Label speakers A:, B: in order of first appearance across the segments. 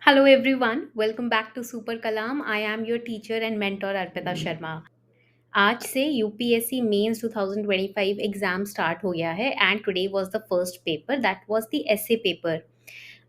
A: Hello everyone, welcome back to Super Kalam. I am your teacher and mentor Arpita Sharma. आज से UPSC mains 2025 exam start हो गया है and today was the first paper that was the SA paper.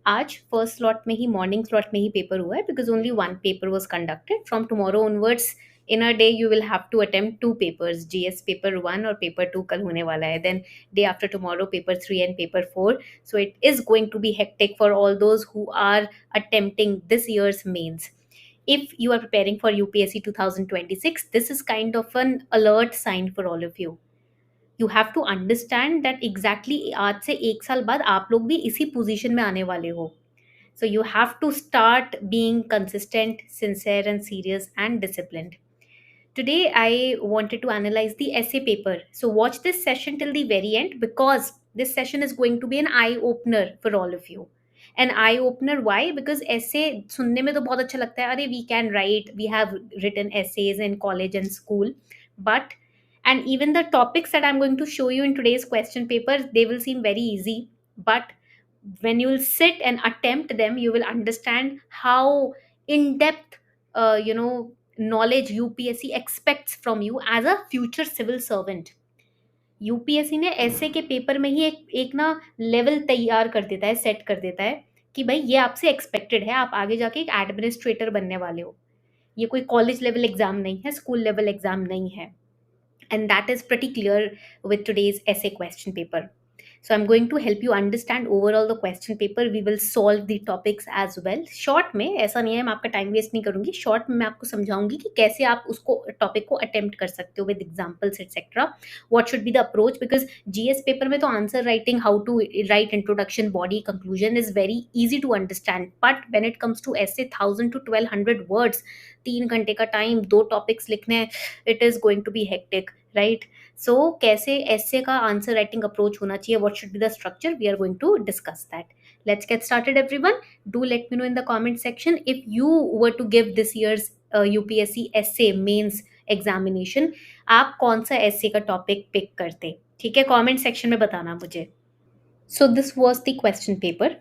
A: आज first slot में ही morning slot में ही पेपर हुआ है because only one paper was conducted. From tomorrow onwards in a day you will have to attempt two papers. GS paper 1 और paper 2 कल होने वाला है. Then day after tomorrow paper 3 and paper 4. So it is going to be hectic for all those who are attempting this year's mains. If you are preparing for UPSC 2026, this is kind of an alert sign for all of you. You have to understand that exactly आज से एक साल बाद आप लोग भी इसी position में आने वाले हो. So you have to start being consistent, sincere and serious and disciplined. Today, I wanted to analyze the essay paper. So, watch this session till the very end because this session is going to be an eye opener for all of you. An eye opener, why? Because essay सुनने में तो बहुत अच्छा लगता है. अरे, we can write, we have written essays in college and school. But, and even the topics that I'm going to show you in today's question paper, they will seem very easy. But when you will sit and attempt them, you will understand how in depth, knowledge UPSC expects from you as a future civil servant. UPSC ने ऐसे के paper में ही एक एक ना level तैयार कर देता है, सेट कर देता है कि भाई ये आपसे एक्सपेक्टेड है, आप आगे जाके एक एडमिनिस्ट्रेटर बनने वाले हो. ये कोई कॉलेज लेवल एग्जाम नहीं है, स्कूल लेवल एग्जाम नहीं है. And that is pretty clear with today's essay question paper. So I'm going to help you understand overall the question paper. We will solve the topics as well. Short में ऐसा नहीं है, मैं आपका time waste नहीं करूंगी. Short में मैं आपको समझाऊंगी कि कैसे आप उसको टॉपिक को अटेम्प्ट कर सकते हो with examples etcetera. What should be the approach, because GS paper में तो answer writing, how to write introduction, body, conclusion is very easy to understand. But when it comes to essay 1000 to 1200 words, 3 घंटे का time, 2 topics लिखने हैं, it is going to be hectic, right? So कैसे ऐसे का answer writing approach होना चाहिए, what should be the structure, we are going to discuss that. Let's get started everyone. Do let me know in the comment section if you were to give this year's UPSC SA mains examination, आप कौन सा S A का topic pick करते. ठीक है, comment section में बताना मुझे. So this was the question paper.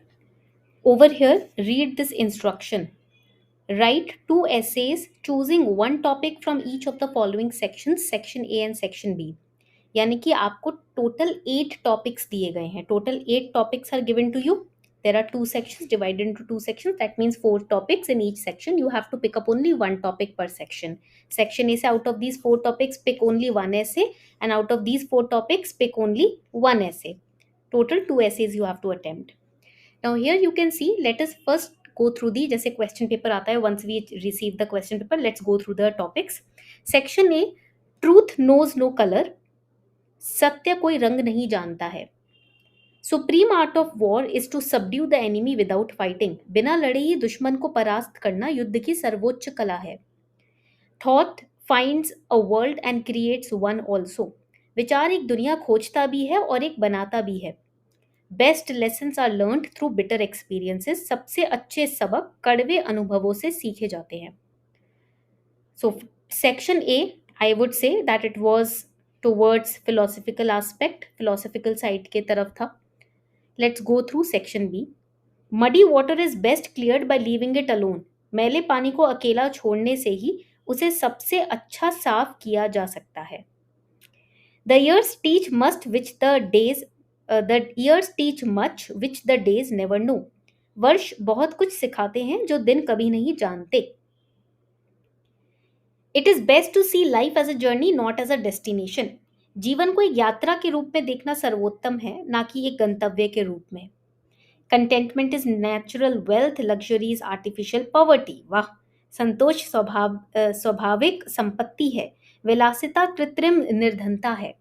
A: Over here read this instruction. Write two essays choosing one topic from each of the following sections, section A and section B. यानी कि आपको total 8 topics दिए गए हैं. Total 8 topics are given to you. There are 2 sections divided into 2 sections. That means 4 topics in each section. You have to pick up only one topic per section. Section A से out of these 4 topics pick only one essay, and out of these 4 topics pick only one essay. Total 2 essays you have to attempt. Now here you can see, let us first go through the, जैसे question paper आता है, once we receive the question paper, let's go through the topics. Section A, truth knows no color. सत्य कोई रंग नहीं जानता है. Supreme art of war is to subdue the enemy without fighting. बिना लड़े ही दुश्मन को परास्त करना युद्ध की सर्वोच्च कला है. Thought finds a world and creates one also. विचार एक दुनिया खोजता भी है और एक बनाता भी है. Best lessons are learned through bitter experiences. सबसे अच्छे सबक कड़वे अनुभवों से सीखे जाते हैं. So section A, I would say that it was towards philosophical aspect, philosophical side के तरफ था. Let's go through section B. Muddy water is best cleared by leaving it alone. मैले पानी को अकेला छोड़ने से ही उसे सबसे अच्छा साफ किया जा सकता है. The years teach must which the days the years teach much which the days never no. वर्ष बहुत कुछ सिखाते हैं जो दिन कभी नहीं जानते. It is best to see life as a journey not as a destination. जीवन को एक यात्रा के रूप में देखना सर्वोत्तम है, ना कि एक गंतव्य के रूप में. Contentment is natural wealth, luxury is artificial poverty. वाह! संतोष स्वाभाविक संपत्ति है, विलासिता कृत्रिम निर्धनता है.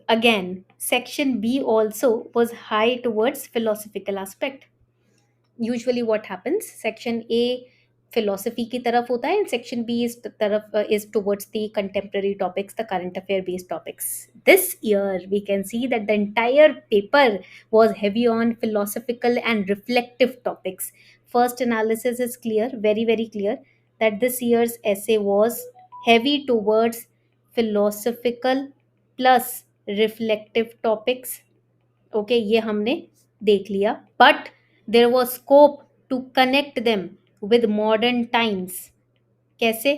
A: Again, section B also was high towards philosophical aspect. Usually what happens, section A philosophy की तरफ होता है, and section B is towards the contemporary topics, the current affair based topics. This year we can see that the entire paper was heavy on philosophical and reflective topics. First analysis is clear, very very clear, that this year's essay was heavy towards philosophical plus reflective topics. Okay, ये हमने देख लिया. But there was scope to connect them with modern times. कैसे?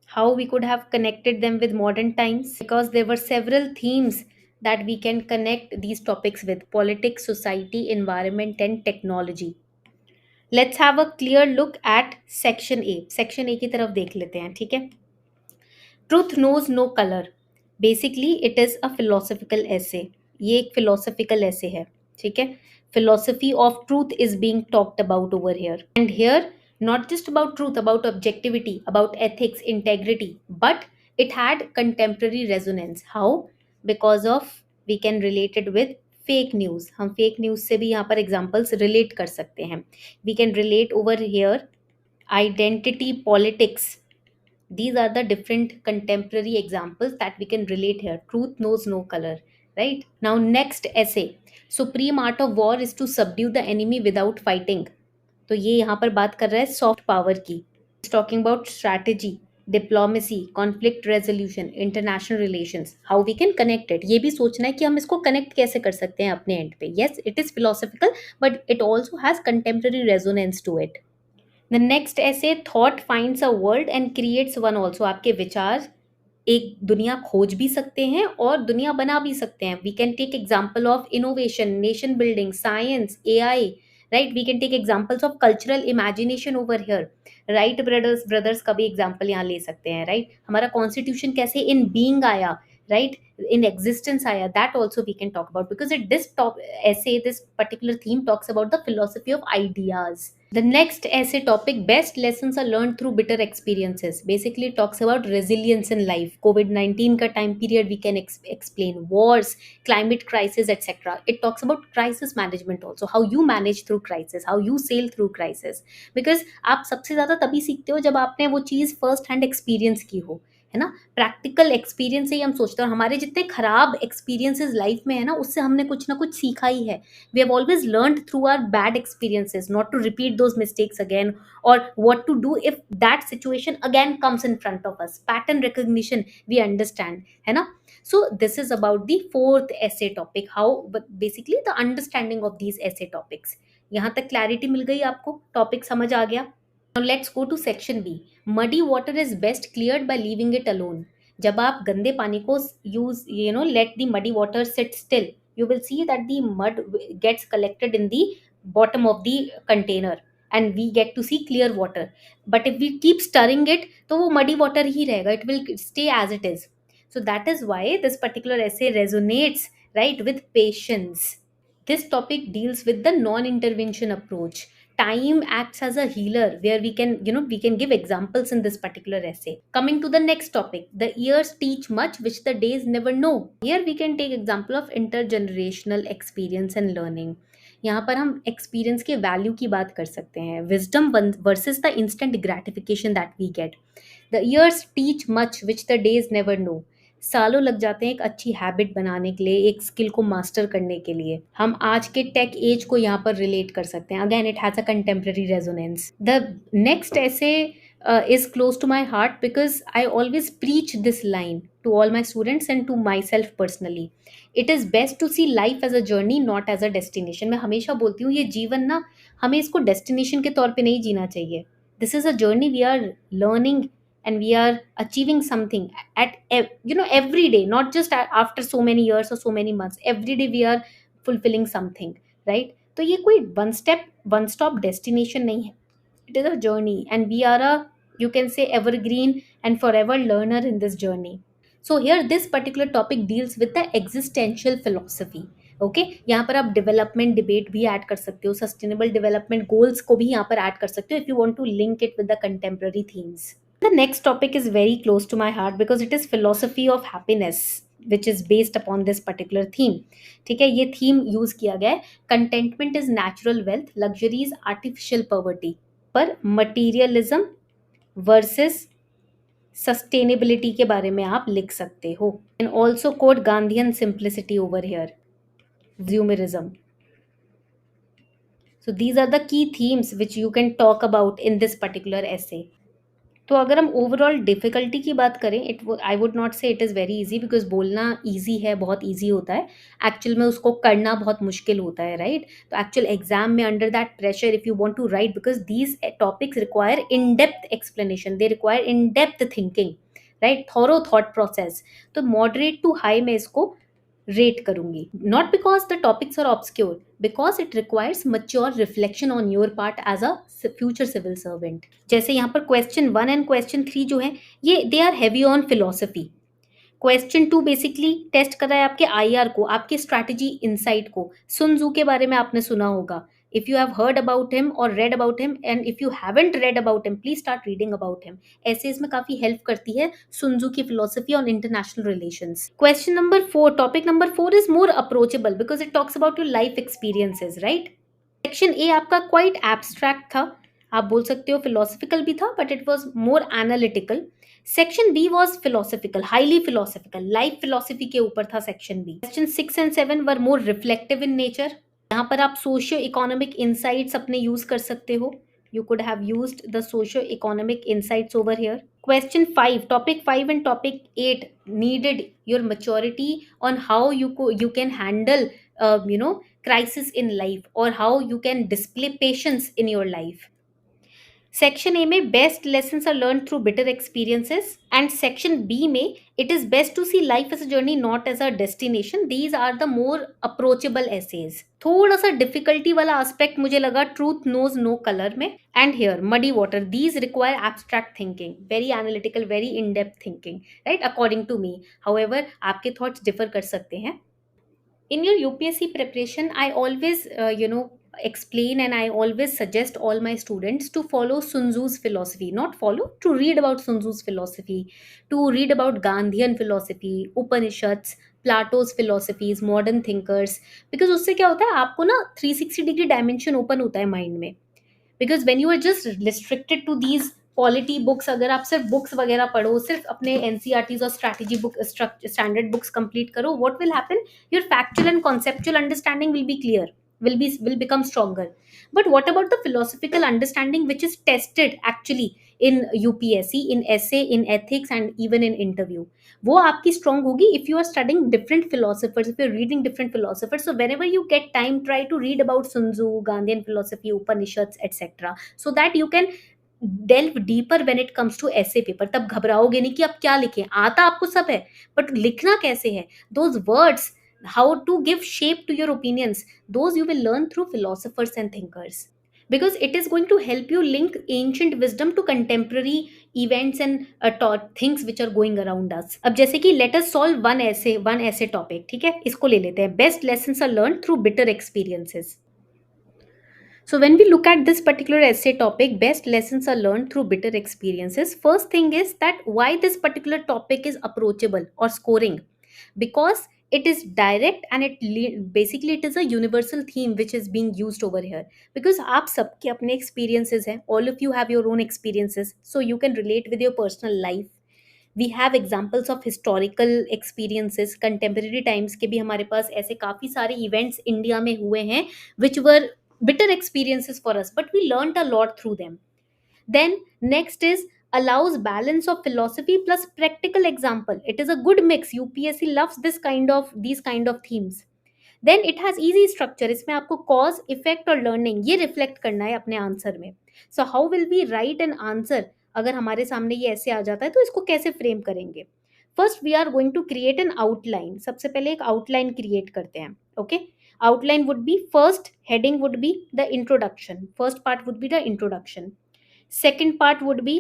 A: How we could have connected them with modern times? Because there were several themes that we can connect these topics with: politics, society, environment, and technology. Let's have a clear look at section A. Section A की तरफ देख लेते हैं, ठीक है? Truth knows no colour, basically it is a philosophical essay. ये एक philosophical ऐसे है, ठीक है? philosophy of truth is being talked about over here, and here not just about truth, about objectivity, about ethics, integrity, but it had contemporary resonance. How? Because of, we can relate it with fake news. हम fake news से भी यहाँ पर examples relate कर सकते हैं। We can relate over here identity politics. These are the different contemporary examples that we can relate here. Truth knows no color, right? Now, next essay. Supreme art of war is to subdue the enemy without fighting. तो ये यहाँ पर बात कर रहा है soft power की। It's talking about strategy, diplomacy, conflict resolution, international relations, how we can connect it. ये भी सोचना है कि हम इसको कनेक्ट कैसे कर सकते हैं अपने एंड पे। Yes, it is philosophical, but it also has contemporary resonance to it. The next essay, thought finds a world and creates one also. आपके विचार एक दुनिया खोज भी सकते हैं और दुनिया बना भी सकते हैं। We can take example of innovation, nation building, science, AI, right? We can take examples of cultural imagination over here. Wright brothers brothers का भी एग्जाम्पल यहाँ ले सकते हैं, राइट? हमारा कॉन्स्टिट्यूशन कैसे इन बीइंग आया, राइट, in existence आया, that also we can talk about, because it this top essay, this particular theme talks about the philosophy of ideas. The next essay topic, best lessons are learned through bitter experiences, basically talks about resilience in life. COVID-19 का time period we can explain, wars, climate crisis, etc. It talks about crisis management also, how you manage through crisis, how you sail through crisis, because आप सबसे ज़्यादा तभी सीखते हो जब आपने वो चीज़ फर्स्ट हैंड एक्सपीरियंस की हो, है ना? प्रैक्टिकल एक्सपीरियंस से ही हम सोचते हैं। हमारे जितने खराब एक्सपीरियंसेस लाइफ में है ना, उससे हमने कुछ ना कुछ सीखा ही है। We have always learned through our bad experiences not to repeat those mistakes again, और what to do if that situation again comes in front of us. Pattern recognition we understand, है ना? So this is about the fourth essay topic, how basically the understanding of these essay topics. यहाँ तक clarity मिल गई आपको? Topic समझ आ गया? Now let's go to section B. Muddy water is best cleared by leaving it alone. जब आप गंदे पानी को use, let the muddy water sit still, you will see that the mud gets collected in the bottom of the container and we get to see clear water. But if we keep stirring it, तो वो muddy water ही रहेगा. It will stay as it is. So that is why this particular essay resonates, right, with patience. This topic deals with the non-intervention approach. Time acts as a healer, where we can give examples in this particular essay. Coming to the next topic, the years teach much which the days never know. Here we can take example of intergenerational experience and learning. यहाँ पर हम experience के value की बात कर सकते हैं। Wisdom versus the instant gratification that we get. The years teach much which the days never know. सालों लग जाते हैं एक अच्छी हैबिट बनाने के लिए, एक स्किल को मास्टर करने के लिए। हम आज के टेक एज को यहाँ पर रिलेट कर सकते हैं। Again it has a contemporary resonance. The next ऐसे is close to my heart because I always preach this line to all my students and to myself personally. It is best to see life as a journey, not as a destination. मैं हमेशा बोलती हूँ ये जीवन ना, हमें इसको destination के तौर पे नहीं जीना चाहिए। This is a journey, we are learning and we are achieving something at every day, not just after so many years or so many months. Every day we are fulfilling something, right? तो ये कोई one stop destination नहीं है. It is a journey and we are a, you can say, evergreen and forever learner in this journey. So here this particular topic deals with the existential philosophy. Okay यहाँ पर आप development debate भी add कर सकते हो, sustainable development goals को भी यहाँ पर ऐड कर सकते हो if you want to link it with the contemporary themes. The next topic is very close to my heart because it is philosophy of happiness which is based upon this particular theme. ठीक है, ये theme use किया गया है. Contentment is natural wealth, luxury is artificial poverty. पर materialism versus sustainability के बारे में आप लिख सकते हो. And also code Gandhian simplicity over here, consumerism. So these are the key themes which you can talk about in this particular essay. तो अगर हम ओवरऑल डिफ़िकल्टी की बात करें, आई वुड नॉट से it is very easy, because बोलना easy है, बहुत ईज़ी होता है। एक्चुअल में उसको करना बहुत मुश्किल होता है, राइट? तो एक्चुअल एग्ज़ाम में under that pressure if you want to write, because these topics require in depth explanation, they require in depth thinking, right? Thorough thought process. तो मॉडरेट टू हाई मैं इसको रेट करूँगी। Not because the topics are obscure, because it requires mature reflection on your part as a future civil servant. जैसे यहाँ पर question 1 and question 3 जो है, ये they are heavy on philosophy. Question 2 basically test कर रहा है आपके आईआर को, आपके स्ट्रैटेजी इनसाइट को। सुन त्जू के बारे में आपने सुना होगा। If you have heard about him और read about him, and if you haven't read about him, please start reading about him. Essay इसमें काफी हेल्प करती है सुन त्जू की philosophy on international relations. Question number 4, topic number 4 is more approachable because it talks about your life experiences, right? Section A आपका quite abstract था, आप बोल सकते हो फिलोसफिकल भी था, but it was more analytical. Section B was philosophical, highly philosophical, life philosophy के ऊपर था section B. Question 6 and 7 were more reflective in nature. यहाँ पर आप सोशियो इकोनॉमिक इंसाइट्स अपने यूज कर सकते हो। You could have used the socio economic insights over here. Question 5, topic 5 and topic 8 needed your maturity on how you can handle crisis in life, or how you can display patience in your life. Section A में best lessons are learn through bitter experiences, and section B में it is best to see life as a journey not as a destination. These are the more approachable essays. थोड़ा सा difficulty वाला aspect मुझे लगा truth knows no colour में, and here muddy water, these require abstract thinking, very analytical, very in depth thinking, right, according to me. However आपके thoughts differ कर सकते हैं। In your UPSC preparation, I always, explain, and I always suggest all my students to follow Sun Tzu's philosophy. Not follow, to read about Sun Tzu's philosophy, to read about Gandhian philosophy, Upanishads, Plato's philosophies, modern thinkers. Because उससे क्या होता है, आपको ना 360 degree dimension open होता है mind में। Because when you are just restricted to these polity books, अगर आप सिर्फ बुक्स वगैरह पढ़ो, सिर्फ अपने एनसीईआरटीज और strategy book standard books complete करो, what will happen, your factual and conceptual understanding will be clear, will become stronger. But what about the philosophical understanding which is tested actually in UPSC, in essay, in ethics, and even in interview? वो आपकी strong होगी if you are studying different philosophers, if you're reading different philosophers. So whenever you get time, try to read about Sun Tzu, Gandhian philosophy, Upanishads, etc., so that you can delve deeper when it comes to essay paper. तब घबराओगे नहीं कि आप क्या लिखें, आता आपको सब है, but लिखना कैसे है, those words, how to give shape to your opinions, those you will learn through philosophers and thinkers, because it is going to help you link ancient wisdom to contemporary events and things which are going around us. अब जैसे कि let us solve one essay topic, ठीक है, इसको ले लेते हैं, best lessons are learned through bitter experiences. So when we look at this particular essay topic, best lessons are learned through bitter experiences. First thing is that why this particular topic is approachable or scoring, because it is direct, and basically it is a universal theme which is being used over here. Because आप सबके अपने experiences हैं, all of you have your own experiences, so you can relate with your personal life. We have examples of historical experiences, contemporary times के भी हमारे पास ऐसे काफ़ी सारे events इंडिया में हुए हैं which were bitter experiences for us, but we learned a lot through them. Then next is allows balance of philosophy plus practical example. It is a good mix. UPSC loves these kind of themes. Then it has easy structure, इसमें आपको cause effect और learning ये reflect करना है अपने answer में. So how will we write an answer, अगर हमारे सामने ये ऐसे आ जाता है तो इसको कैसे फ्रेम करेंगे. First we are going to create an outline. सबसे पहले एक आउटलाइन क्रिएट करते हैं. Okay, outline would be, first heading would be the introduction, first part would be the introduction. Second part would be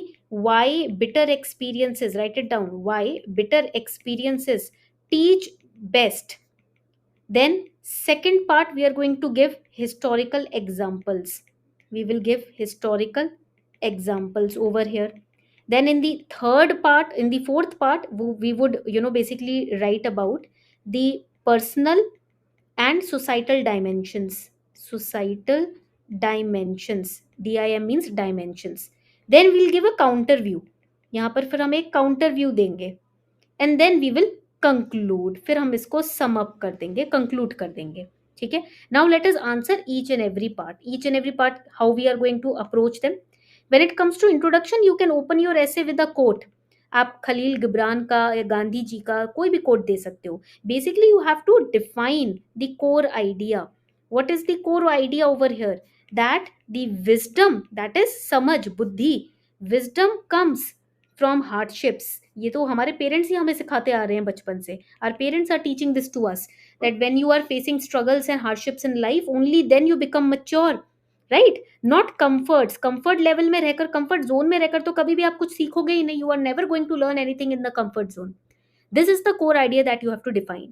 A: why bitter experiences, write it down, why bitter experiences teach best. Then second part we are going to give historical examples. We will give historical examples over here. Then in the third part, in the fourth part, we would basically write about the personal and societal dimensions. Societal dimensions, dim means dimensions. Then we'll give a counter view. यहाँ पर फिर हम एक counter view देंगे, and then we will conclude, फिर हम इसको sum up कर देंगे, कंक्लूड कर देंगे. ठीक है, now let us answer each and every part. Each and every part, how we are going to approach them. When it comes to introduction, you can open your essay with a quote. आप खलील गिब्रान का या गांधी जी का कोई भी coat दे सकते हो. Basically you have to define the core idea. What is the core idea over here? That the wisdom, that is समझ, बुद्धि, विजडम कम्स फ्रॉम हार्डशिप्स. ये तो हमारे पेरेंट्स ही हमें सिखाते आ रहे हैं बचपन से. Our parents are teaching this to us, that when you are facing struggles and hardships in life, only then you become mature, right? Not comforts. Comfort level में रहकर, comfort zone में रहकर तो कभी भी आप कुछ सीखोगे ही नहीं. You are never going to learn anything in the comfort zone. This is the core idea that you have to define.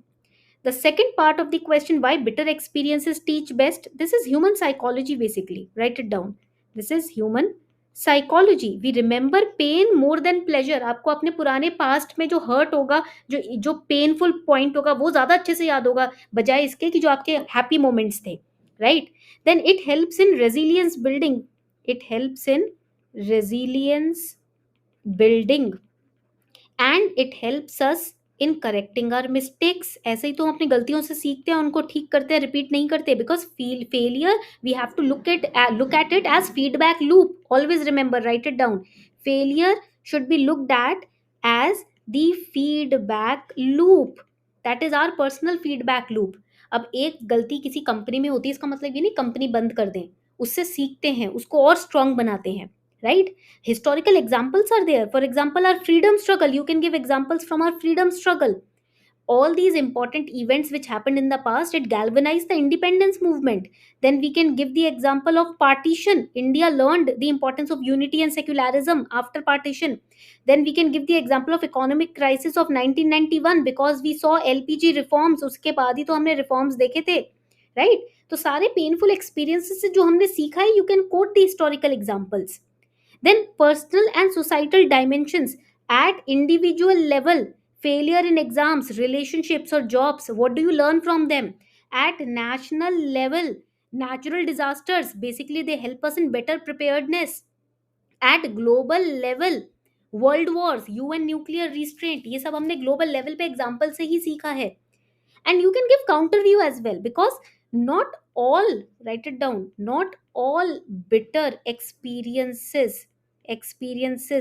A: The second part of the question, why bitter experiences teach best? This is human psychology basically. Write it down. This is human psychology. We remember pain more than pleasure. आपको अपने पुराने past में जो hurt होगा, जो जो painful point होगा, वो ज़्यादा अच्छे से याद होगा बजाय इसके कि जो आपके हैप्पी मोमेंट्स थे, right? Then it helps in resilience building. It helps in resilience building and it helps us in correcting our mistakes. ऐसे ही तो हम अपनी गलतियों से सीखते हैं, उनको ठीक करते हैं, रिपीट नहीं करते. Because failure, we have to look at it as feedback loop. Always remember, write it down. Failure should be looked at as the feedback loop. That is our personal feedback loop. अब एक गलती किसी company में होती है, इसका मतलब ये नहीं कंपनी बंद कर दें. उससे सीखते हैं, उसको और स्ट्रांग बनाते हैं, right? Historical examples are there. For example, our freedom struggle. You can give examples from our freedom struggle. All these important events which happened in the past, it galvanized the independence movement. Then we can give the example of partition. India learned the importance of unity and secularism after partition. Then we can give the example of economic crisis of 1991 because we saw LPG reforms. उसके बाद ही तो हमने reforms देखे थे, right? तो सारे painful experiences से जो हमने सीखा है, you can quote the historical examples. Then personal and societal dimensions at individual level, failure in exams, relationships or jobs, what do you learn from them? At national level, natural disasters, basically they help us in better preparedness. At global level, world wars, UN nuclear restraint, ये सब हमने global level पे example से ही सीखा है. And you can give counter view as well, because not all, write it down, not all bitter experiences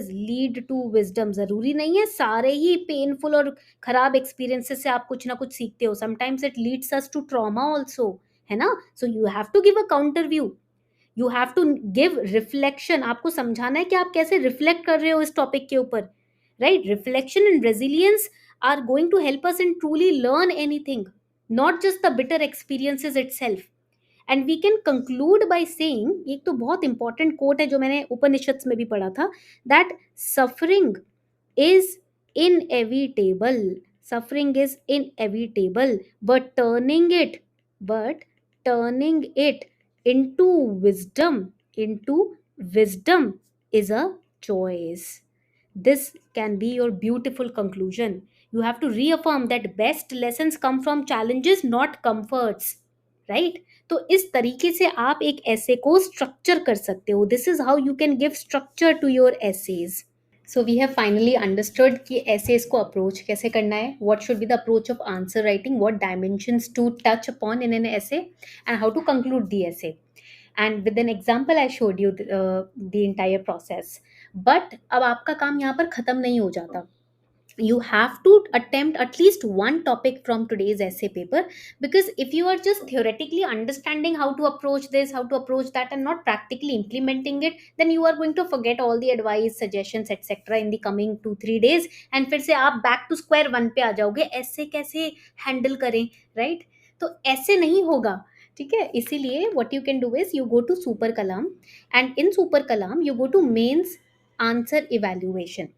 A: lead to wisdom. जरूरी नहीं है सारे ही पेनफुल और खराब एक्सपीरियंसेस से आप कुछ ना कुछ सीखते हो. Sometimes it leads us to trauma also, है ना? So you have to give a counter view. You have to give reflection. आपको समझाना है कि आप कैसे रिफ्लेक्ट कर रहे हो इस टॉपिक के ऊपर, right? Reflection and resilience are going to help us in truly learn anything, not just the bitter experiences itself. And we can conclude by saying, एक तो बहुत important quote है जो मैंने उपनिषद में भी पढ़ा था, that suffering is inevitable. Suffering is inevitable, but turning it into wisdom is a choice. This can be your beautiful conclusion. You have to reaffirm that best lessons come from challenges, not comforts, right? तो इस तरीके से आप एक ऐसे को structure कर सकते हो. This is how you can give structure to your essays. So we have finally understood कि एसेज को अप्रोच कैसे करना है, what should be the approach of answer writing, what dimensions to touch upon in an essay, and how to conclude the essay. And with an example I showed you the entire process. But अब आपका काम यहाँ पर खत्म नहीं हो जाता. You have to attempt at least one topic from today's essay paper, because if you are just theoretically understanding how to approach this, how to approach that, and not practically implementing it, then you are going to forget all the advice, suggestions, etc. in the coming 2-3 days, and फिर से आप back to square one पे आ जाओगे. ऐसे कैसे handle करें, right? तो ऐसे नहीं होगा, ठीक है? इसीलिए what you can do is you go to Super Kalam, and in Super Kalam you go to mains answer evaluation.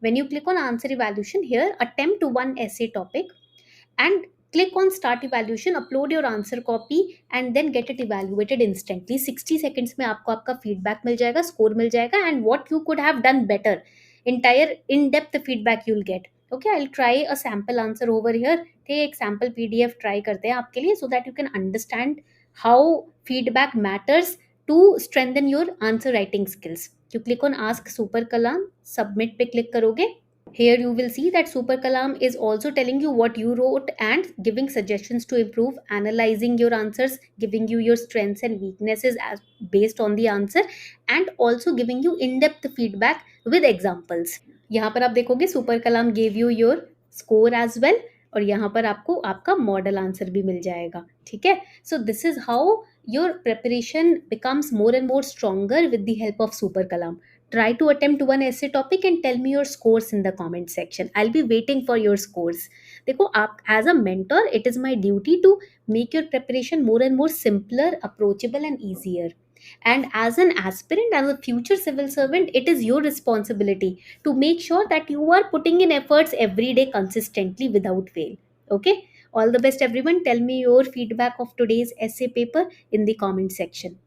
A: When you click on answer evaluation here, attempt one essay topic and click on start evaluation, upload your answer copy and then get it evaluated instantly. 60 seconds में आपको आपका feedback मिल जाएगा, score मिल जाएगा, and what you could have done better. Entire in-depth feedback you'll get. Okay, I'll try a sample answer over here. एक sample PDF try करते हैं आपके लिए, so that you can understand how feedback matters to strengthen your answer writing skills. You click on ask Super Kalam, submit पे click करोगे, Here you will see that Super Kalam is also telling you what you wrote and giving suggestions to improve, analyzing your answers, giving you your strengths and weaknesses as based on the answer, and also giving you in-depth feedback with examples. यहाँ पर आप देखोगे super Kalam give you your score as well, और यहाँ पर आपको आपका model answer भी मिल जाएगा. ठीक है. सो this is how your preparation becomes more and more stronger with the help of super Kalam. Try to attempt one essay topic and tell me your scores in the comment section. I'll be waiting for your scores. देखो आप as a mentor, it is my duty to make your preparation more and more simpler, approachable and easier. And as an aspirant, as a future civil servant, it is your responsibility to make sure that you are putting in efforts every day consistently without fail. Okay. All the best everyone. Tell me your feedback of today's essay paper in the comment section.